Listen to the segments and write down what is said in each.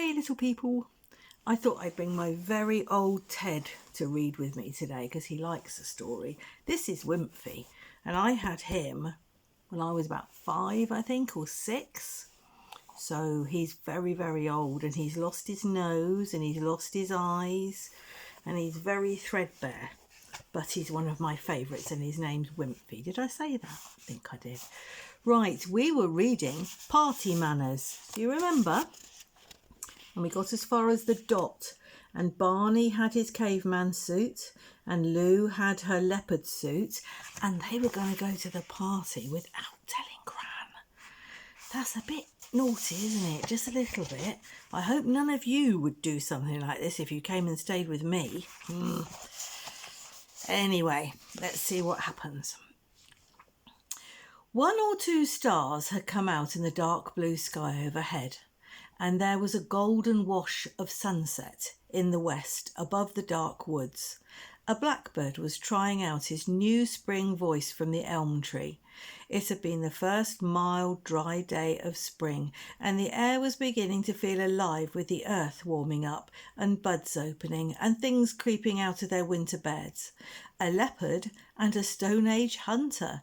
Hi little people. I thought I'd bring my very old Ted to read with me today because he likes a story. This is Wimpy, and I had him when I was about 5, I think, or 6. So he's very, very old, and he's lost his nose and he's lost his eyes and he's very threadbare. But he's one of my favourites and his name's Wimpy. Did I say that? I think I did. Right, we were reading Party Manners. Do you remember? And we got as far as the dot, and Barney had his caveman suit and Lou had her leopard suit, and they were going to go to the party without telling Gran. That's a bit naughty, isn't it? Just a little bit. I hope none of you would do something like this if you came and stayed with me. Anyway, let's see what happens. 1 or 2 stars had come out in the dark blue sky overhead, and there was a golden wash of sunset in the west above the dark woods. A blackbird was trying out his new spring voice from the elm tree. It had been the first mild, dry day of spring, and the air was beginning to feel alive with the earth warming up and buds opening and things creeping out of their winter beds. A leopard and a Stone Age hunter,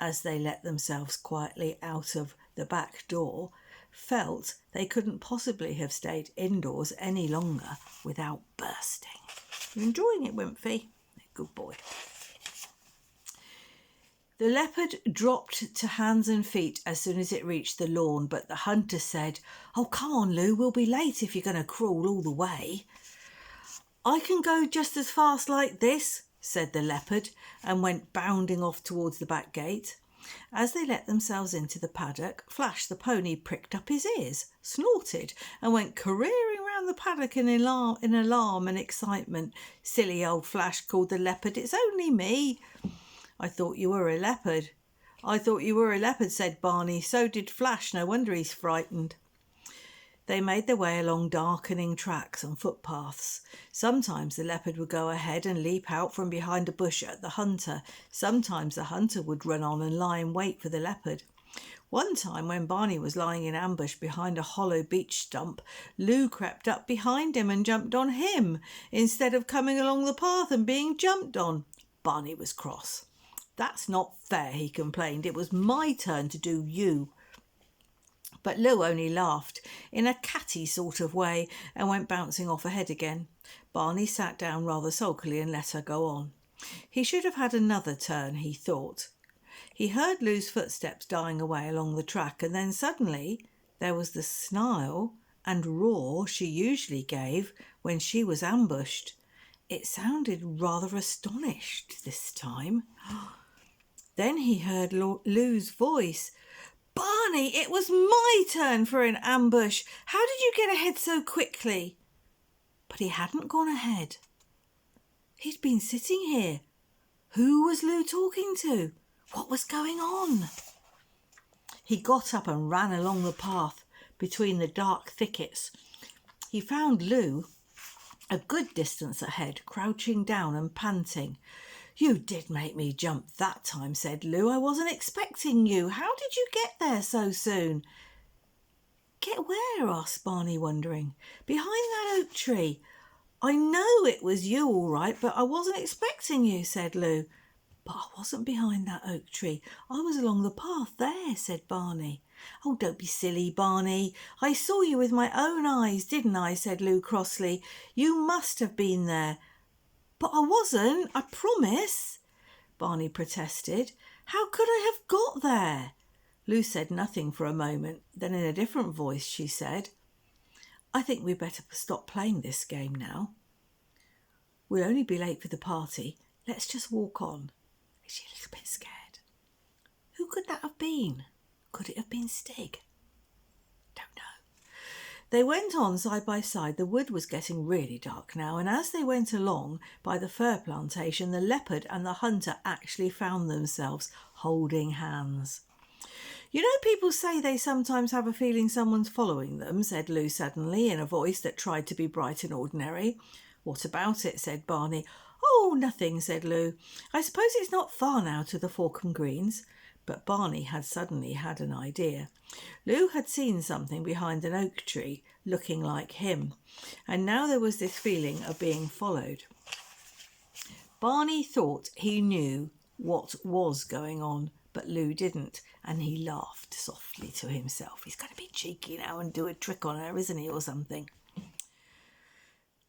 as they let themselves quietly out of the back door, felt they couldn't possibly have stayed indoors any longer without bursting. You enjoying it, Wimpy? Good boy. The leopard dropped to hands and feet as soon as it reached the lawn, but the hunter said, "Oh, come on, Lou, we'll be late if you're going to crawl all the way." "I can go just as fast like this," said the leopard, and went bounding off towards the back gate. As they let themselves into the paddock, Flash the pony pricked up his ears, snorted, and went careering round the paddock in alarm and excitement. "Silly old Flash," called the leopard, "it's only me." "I thought you were a leopard." "I thought you were a leopard," said Barney. "So did Flash. No wonder he's frightened." They made their way along darkening tracks and footpaths. Sometimes the leopard would go ahead and leap out from behind a bush at the hunter. Sometimes the hunter would run on and lie in wait for the leopard. One time, when Barney was lying in ambush behind a hollow beech stump, Lou crept up behind him and jumped on him, instead of coming along the path and being jumped on. Barney was cross. "That's not fair," he complained. "It was my turn to do you." But Lou only laughed in a catty sort of way and went bouncing off ahead again. Barney sat down rather sulkily and let her go on. He should have had another turn, he thought. He heard Lou's footsteps dying away along the track, and then suddenly there was the snarl and roar she usually gave when she was ambushed. It sounded rather astonished this time. Then he heard Lou's voice. "Barney, it was my turn for an ambush. How did you get ahead so quickly?" But he hadn't gone ahead. He'd been sitting here. Who was Lou talking to? What was going on? He got up and ran along the path between the dark thickets. He found Lou a good distance ahead, crouching down and panting. "You did make me jump that time," said Lou. "I wasn't expecting you. How did you get there so soon?" "Get where?" asked Barney, wondering. "Behind that oak tree. I know it was you all right, but I wasn't expecting you," said Lou. "But I wasn't behind that oak tree. I was along the path there," said Barney. "Oh, don't be silly, Barney. I saw you with my own eyes, didn't I?" said Lou crossly. "You must have been there." "But I wasn't, I promise," Barney protested. "How could I have got there?" Lou said nothing for a moment. Then in a different voice she said, "I think we'd better stop playing this game now. We'll only be late for the party. Let's just walk on." Is she a little bit scared? Who could that have been? Could it have been Stig? Don't know. They went on side by side. The wood was getting really dark now, and as they went along by the fir plantation, the leopard and the hunter actually found themselves holding hands. "You know, people say they sometimes have a feeling someone's following them," said Lou suddenly, in a voice that tried to be bright and ordinary. "What about it?" said Barney. "Oh, nothing," said Lou. "I suppose it's not far now to the Falcon Greens. But Barney had suddenly had an idea. Lou had seen something behind an oak tree looking like him, and now there was this feeling of being followed. Barney thought he knew what was going on, but Lou didn't, and he laughed softly to himself. He's going to be cheeky now and do a trick on her, isn't he, or something?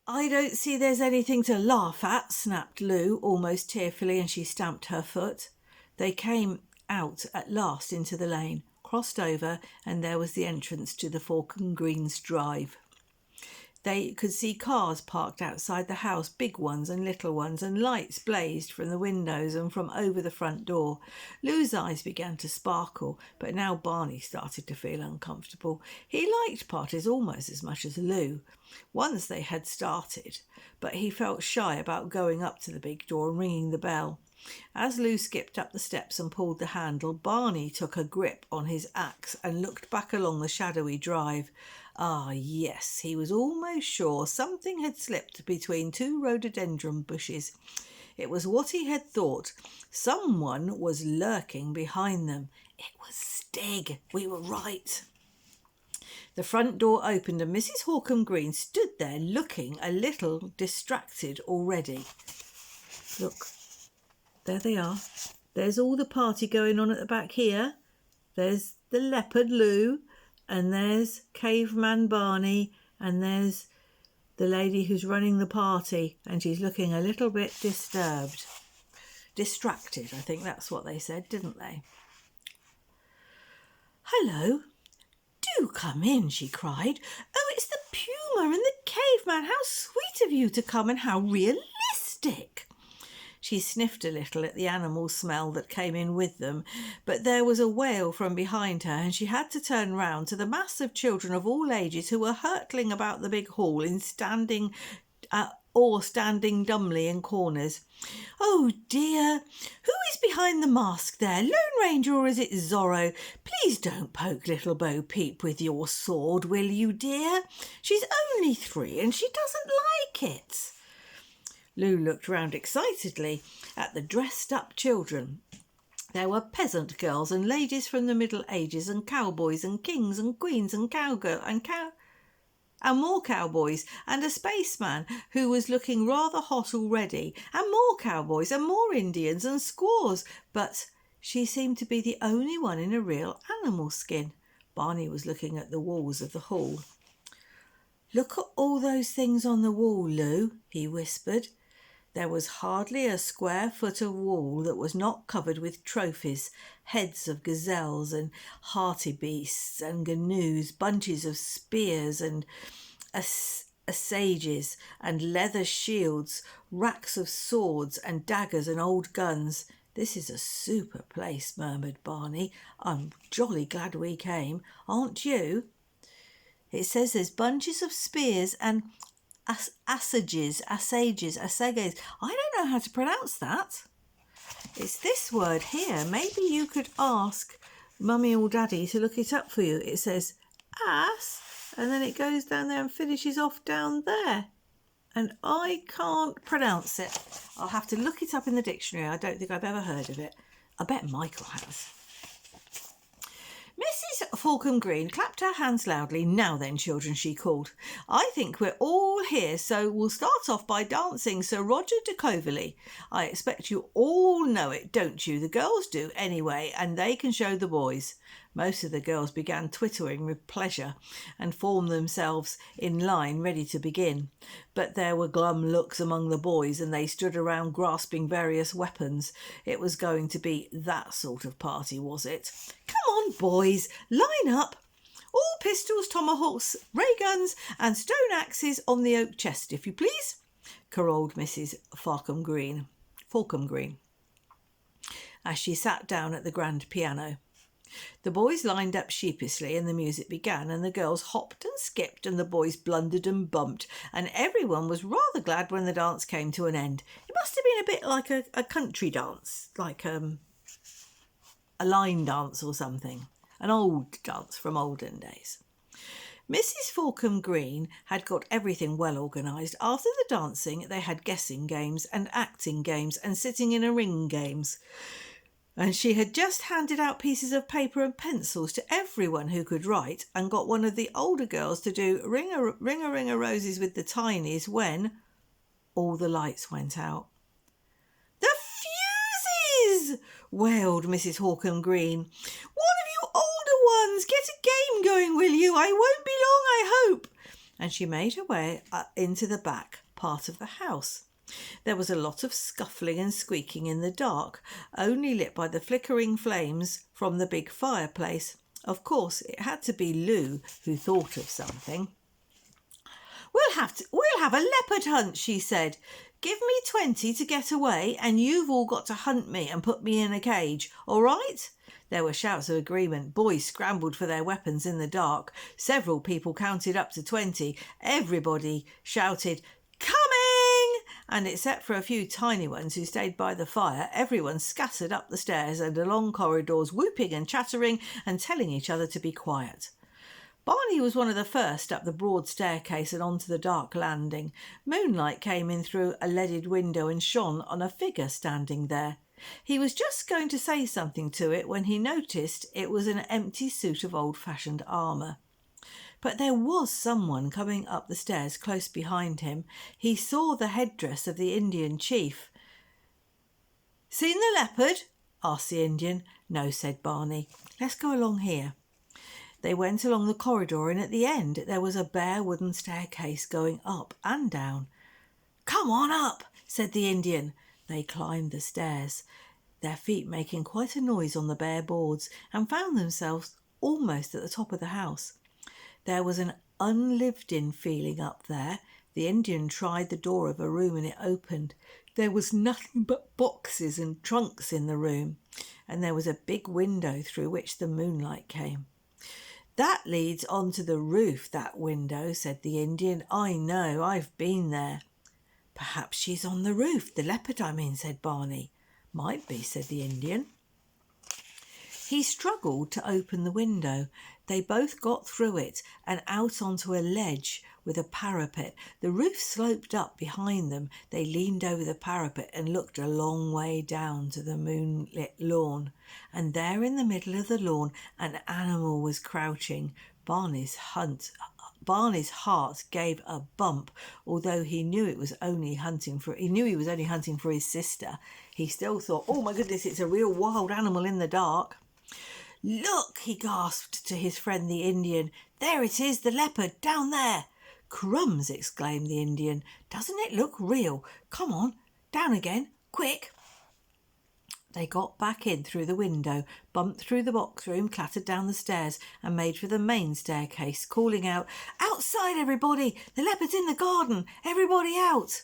I don't see there's anything to laugh at, snapped Lou, almost tearfully, and she stamped her foot. They came out at last into the lane, crossed over, and there was the entrance to the Falcon Greens drive. They could see cars parked outside the house, big ones and little ones, and lights blazed from the windows and from over the front door. Lou's eyes began to sparkle, but now Barney started to feel uncomfortable. He liked parties almost as much as Lou. Once they had started, but he felt shy about going up to the big door and ringing the bell. As Lou skipped up the steps and pulled the handle, Barney took a grip on his axe and looked back along the shadowy drive. Ah, yes, he was almost sure something had slipped between two rhododendron bushes. It was what he had thought. Someone was lurking behind them. It was Stig. We were right. The front door opened and Mrs. Hawcombe Green stood there looking a little distracted already. Look, there they are. There's all the party going on at the back here. There's the leopard Lou, and there's caveman Barney, and there's the lady who's running the party, and she's looking a little bit disturbed. Distracted, I think that's what they said, didn't they? Hello. Do come in, she cried. Oh, it's the puma and the caveman. How sweet of you to come, and how realistic. She sniffed a little at the animal smell that came in with them, but there was a wail from behind her, and she had to turn round to the mass of children of all ages who were hurtling about the big hall in standing dumbly in corners. Oh dear, who is behind the mask there? Lone Ranger, or is it Zorro? Please don't poke little Bo Peep with your sword, will you, dear? She's only 3 and she doesn't like it. Lou looked round excitedly at the dressed-up children. There were peasant girls and ladies from the Middle Ages, and cowboys and kings and queens and cowgirls and more cowboys, and a spaceman who was looking rather hot already, and more cowboys and more Indians and squaws, but she seemed to be the only one in a real animal skin. Barney was looking at the walls of the hall. Look at all those things on the wall, Lou, he whispered. There was hardly a square foot of wall that was not covered with trophies, heads of gazelles and hartebeests and gnus, bunches of spears and assages and leather shields, racks of swords and daggers and old guns. This is a super place, murmured Barney. I'm jolly glad we came, aren't you? It says there's bunches of spears and assages. I don't know how to pronounce that. It's this word here. Maybe you could ask Mummy or Daddy to look it up for you. It says ass, and then it goes down there and finishes off down there. And I can't pronounce it. I'll have to look it up in the dictionary. I don't think I've ever heard of it. I bet Michael has. Mrs. Falcon Green clapped her hands loudly. Now then, children, she called. I think we're all here, so we'll start off by dancing Sir Roger de Coverley. I expect you all know it, don't you? The girls do anyway, and they can show the boys. Most of the girls began twittering with pleasure and formed themselves in line ready to begin. But there were glum looks among the boys, and they stood around grasping various weapons. It was going to be that sort of party, was it? Come on, boys, line up. All pistols, tomahawks, ray guns and stone axes on the oak chest, if you please, caroled Mrs. Falcon Green, as she sat down at the grand piano. The boys lined up sheepishly and the music began, and the girls hopped and skipped and the boys blundered and bumped, and everyone was rather glad when the dance came to an end. It must have been a bit like a country dance, like a line dance or something, an old dance from olden days. Mrs. Falcon Green had got everything well organised. After the dancing, they had guessing games and acting games and sitting in a ring games. And she had just handed out pieces of paper and pencils to everyone who could write and got one of the older girls to do ring a roses with the tinies when all the lights went out. "The fuses!" wailed Mrs. Hawcombe Green. "One of you older ones, get a game going, will you? I won't be long, I hope." And she made her way into the back part of the house. There was a lot of scuffling and squeaking in the dark, only lit by the flickering flames from the big fireplace. Of course, it had to be Lou who thought of something. We'll have a leopard hunt," she said. "Give me 20 to get away, and you've all got to hunt me and put me in a cage, all right?" There were shouts of agreement. Boys scrambled for their weapons in the dark. Several people counted up to 20. Everybody shouted, "Coming!" And except for a few tiny ones who stayed by the fire, everyone scattered up the stairs and along corridors, whooping and chattering and telling each other to be quiet. Barney was one of the first up the broad staircase and onto the dark landing. Moonlight came in through a leaded window and shone on a figure standing there. He was just going to say something to it when he noticed it was an empty suit of old-fashioned armour. But there was someone coming up the stairs close behind him. He saw the headdress of the Indian chief. "Seen the leopard?" asked the Indian. "No," said Barney. "Let's go along here." They went along the corridor, and at the end there was a bare wooden staircase going up and down. "Come on up," said the Indian. They climbed the stairs, their feet making quite a noise on the bare boards, and found themselves almost at the top of the house. There was an unlived-in feeling up there. The Indian tried the door of a room and it opened. There was nothing but boxes and trunks in the room, and there was a big window through which the moonlight came. "That leads onto the roof, that window," said the Indian. "I know, I've been there." "Perhaps she's on the roof, the leopard, I mean," said Barney. "Might be," said the Indian. He struggled to open the window. They both got through it and out onto a ledge with a parapet. The roof sloped up behind them. They leaned over the parapet and looked a long way down to the moonlit lawn. And there in the middle of the lawn an animal was crouching. Barney's heart gave a bump, although he knew he was only hunting for his sister. He still thought, "Oh my goodness, it's a real wild animal in the dark." "Look," he gasped to his friend the Indian. "There it is, the leopard, down there." "Crumbs!" exclaimed the Indian. "Doesn't it look real? Come on, down again, quick." They got back in through the window, bumped through the box room, clattered down the stairs and made for the main staircase, calling out, "Outside, everybody! The leopard's in the garden! Everybody out!"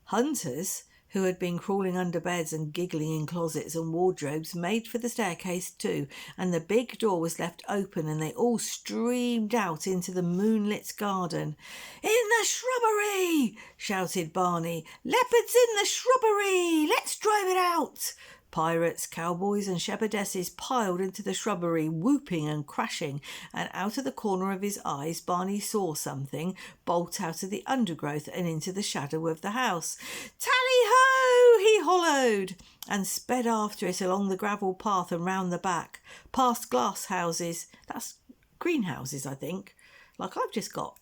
Hunters, who had been crawling under beds and giggling in closets and wardrobes, made for the staircase too, and the big door was left open and they all streamed out into the moonlit garden. "In the shrubbery!" shouted Barney. "Leopard's in the shrubbery! Let's drive it out!" Pirates, cowboys and shepherdesses piled into the shrubbery, whooping and crashing, and out of the corner of his eyes Barney saw something bolt out of the undergrowth and into the shadow of the house. "Tally-ho!" he hollowed, and sped after it along the gravel path and round the back, past glass houses. That's greenhouses, I think, like I've just got.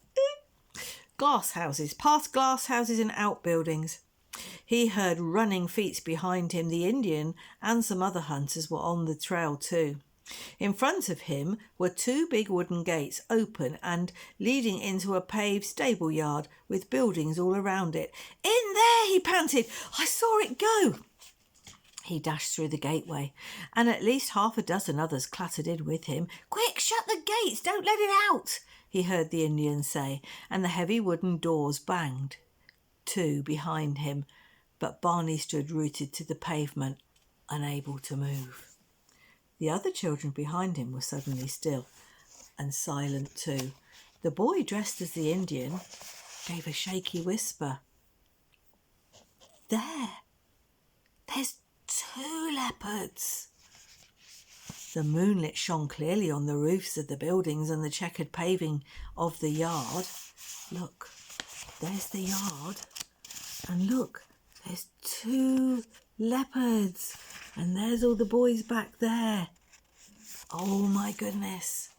Glass houses, past glass houses and outbuildings. He heard running feet behind him. The Indian and some other hunters were on the trail too. In front of him were two big wooden gates, open and leading into a paved stable yard with buildings all around it. "In there!" he panted. "I saw it go." He dashed through the gateway, and at least half a dozen others clattered in with him. "Quick, shut the gates! Don't let it out!" he heard the Indian say, and the heavy wooden doors banged to behind him, but Barney stood rooted to the pavement, unable to move. The other children behind him were suddenly still and silent too. The boy dressed as the Indian gave a shaky whisper. There's 2 leopards." The moonlit shone clearly on the roofs of the buildings and the checkered paving of the yard. "Look, there's the yard. And look, there's 2 leopards." And there's all the boys back there. Oh my goodness.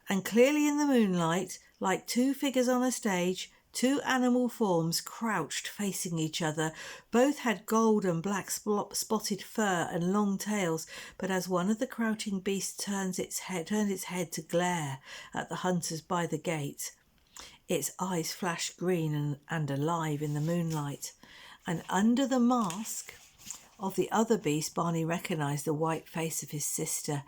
And clearly in the moonlight, like two figures on a stage, two animal forms crouched facing each other. Both had gold and black spotted fur and long tails, but as one of the crouching beasts turned its head to glare at the hunters by the gate, its eyes flashed green and alive in the moonlight. And under the mask of the other beast, Barney recognised the white face of his sister.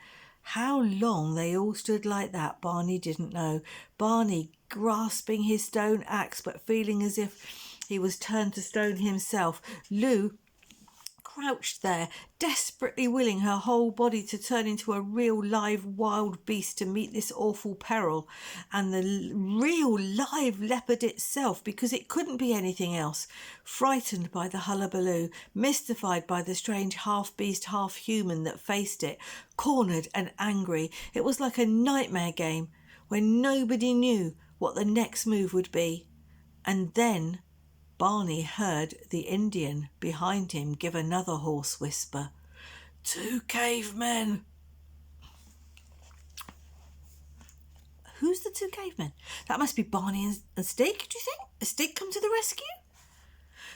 How long they all stood like that, Barney didn't know. Barney grasping his stone axe, but feeling as if he was turned to stone himself. Lou crouched there, desperately willing her whole body to turn into a real live wild beast to meet this awful peril, and the real live leopard itself, because it couldn't be anything else. Frightened by the hullabaloo, mystified by the strange half-beast, half-human that faced it, cornered and angry, it was like a nightmare game when nobody knew what the next move would be. And then Barney heard the Indian behind him give another hoarse whisper. 2 cavemen. Who's the 2 cavemen? That must be Barney and Stig, do you think? Has Stig come to the rescue?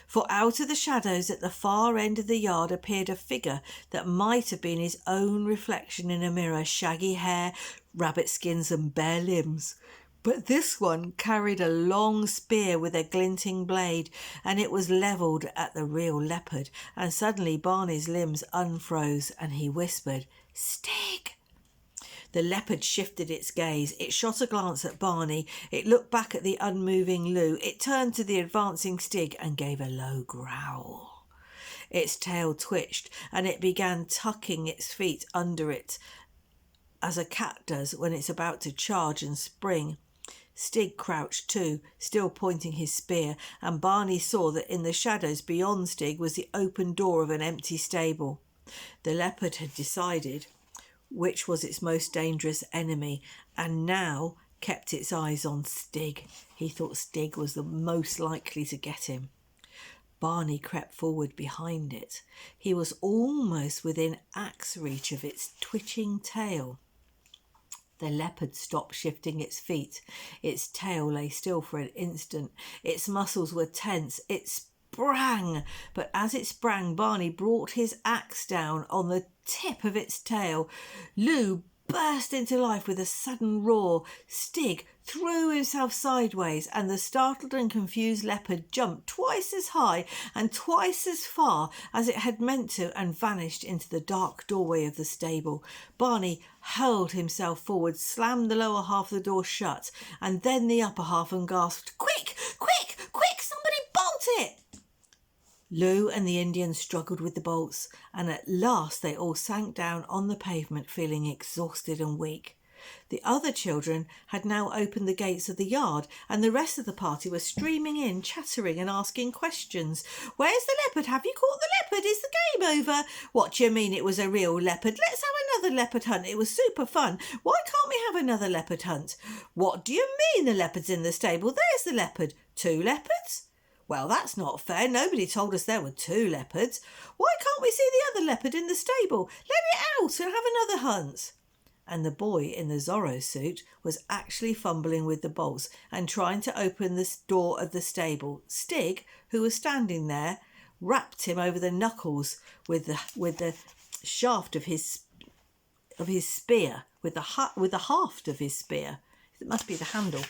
For out of the shadows at the far end of the yard appeared a figure that might have been his own reflection in a mirror, shaggy hair, rabbit skins and bare limbs. But this one carried a long spear with a glinting blade, and it was levelled at the real leopard. And suddenly Barney's limbs unfroze, and he whispered, "Stig!" The leopard shifted its gaze. It shot a glance at Barney. It looked back at the unmoving Lou. It turned to the advancing Stig and gave a low growl. Its tail twitched, and it began tucking its feet under it, as a cat does when it's about to charge and spring. Stig crouched too, still pointing his spear, and Barney saw that in the shadows beyond Stig was the open door of an empty stable. The leopard had decided which was its most dangerous enemy, and now kept its eyes on Stig. He thought Stig was the most likely to get him. Barney crept forward behind it. He was almost within axe reach of its twitching tail. The leopard stopped shifting its feet. Its tail lay still for an instant. Its muscles were tense. It sprang, but as it sprang, Barney brought his axe down on the tip of its tail. Lou burst into life with a sudden roar. Stig threw himself sideways, and the startled and confused leopard jumped twice as high and twice as far as it had meant to and vanished into the dark doorway of the stable. Barney hurled himself forward, slammed the lower half of the door shut, and then the upper half, and gasped, "Quick, quick, quick, somebody bolt it!" Lou and the Indian struggled with the bolts, and at last they all sank down on the pavement, feeling exhausted and weak. The other children had now opened the gates of the yard, and the rest of the party were streaming in, chattering and asking questions. "Where's the leopard? Have you caught the leopard? Is the game over? What do you mean it was a real leopard? Let's have another leopard hunt. It was super fun. Why can't we have another leopard hunt? What do you mean the leopard's in the stable? There's the leopard. 2 leopards? Well, that's not fair. Nobody told us there were 2 leopards. Why can't we see the other leopard in the stable? Let it out and have another hunt." And the boy in the Zorro suit was actually fumbling with the bolts and trying to open the door of the stable. Stig, who was standing there, rapped him over the knuckles with the shaft of his spear, with the haft of his spear. It must be the handle.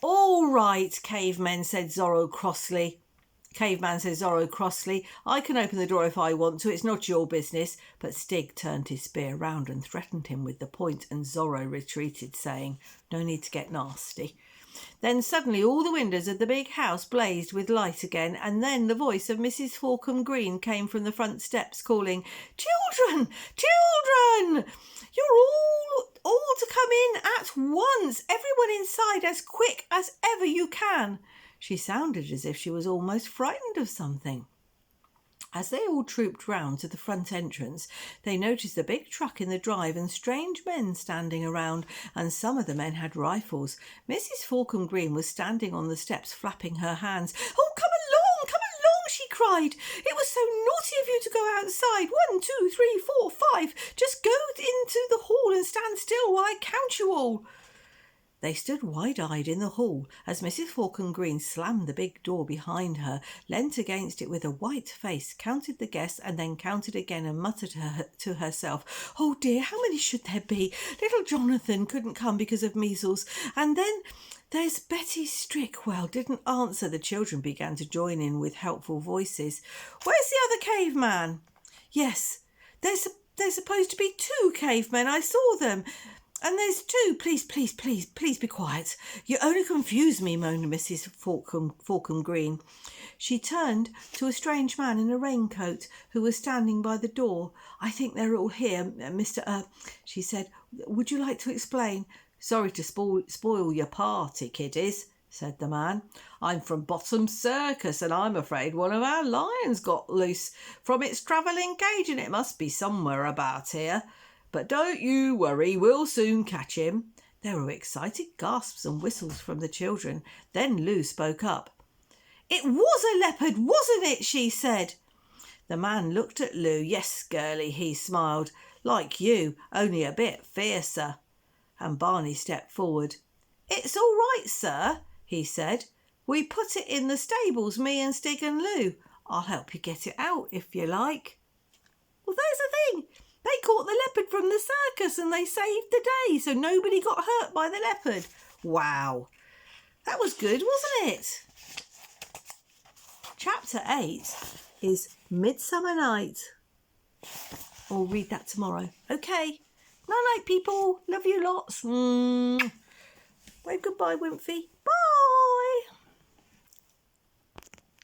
"All right, caveman," said Zorro crossly. "I can open the door if I want to. It's not your business." But Stig turned his spear round and threatened him with the point, and Zorro retreated, saying, "No need to get nasty." Then suddenly all the windows of the big house blazed with light again, and then the voice of Mrs. Falcom Green came from the front steps, calling, "Children! Children! You're all to come in at once! Everyone inside as quick as ever you can!" She sounded as if she was almost frightened of something. As they all trooped round to the front entrance, they noticed a big truck in the drive and strange men standing around, and some of the men had rifles. Mrs. Falcom Green was standing on the steps flapping her hands. "Oh, come along, she cried. cried. "It was so naughty of you to go outside. 1, 2, 3, 4, 5. Just go into the hall and stand still while I count you all." They stood wide-eyed in the hall as Mrs. Faulcon-Green slammed the big door behind her, leant against it with a white face, counted the guests, and then counted again and muttered to herself, "Oh dear, how many should there be? Little Jonathan couldn't come because of measles, and then there's Betty Strickwell didn't answer." The children began to join in with helpful voices. "Where's the other caveman?" "Yes, there's supposed to be 2 cavemen. I saw them. And there's 2. Please be quiet. You only confuse me," moaned Mrs. Faulcon-Green. She turned to a strange man in a raincoat who was standing by the door. "I think they're all here, Mr. she said. "Would you like to explain?" "Sorry to spoil your party, kiddies," said the man. "I'm from Bottom's Circus, and I'm afraid one of our lions got loose from its travelling cage, and it must be somewhere about here. But don't you worry, we'll soon catch him." There were excited gasps and whistles from the children. Then Lou spoke up. "It was a leopard, wasn't it?" she said. The man looked at Lou. "Yes, girlie," he smiled. "Like you, only a bit fiercer." And Barney stepped forward. "It's all right, sir," he said. "We put it in the stables, me and Stig and Lou. I'll help you get it out if you like." "Well, there's the thing. They caught the leopard from the circus and they saved the day, so nobody got hurt by the leopard." Wow, that was good, wasn't it? Chapter 8 is Midsummer Night. I'll read that tomorrow. Okay. Night-night, people. Love you lots. Wave goodbye, Wimpy. Bye.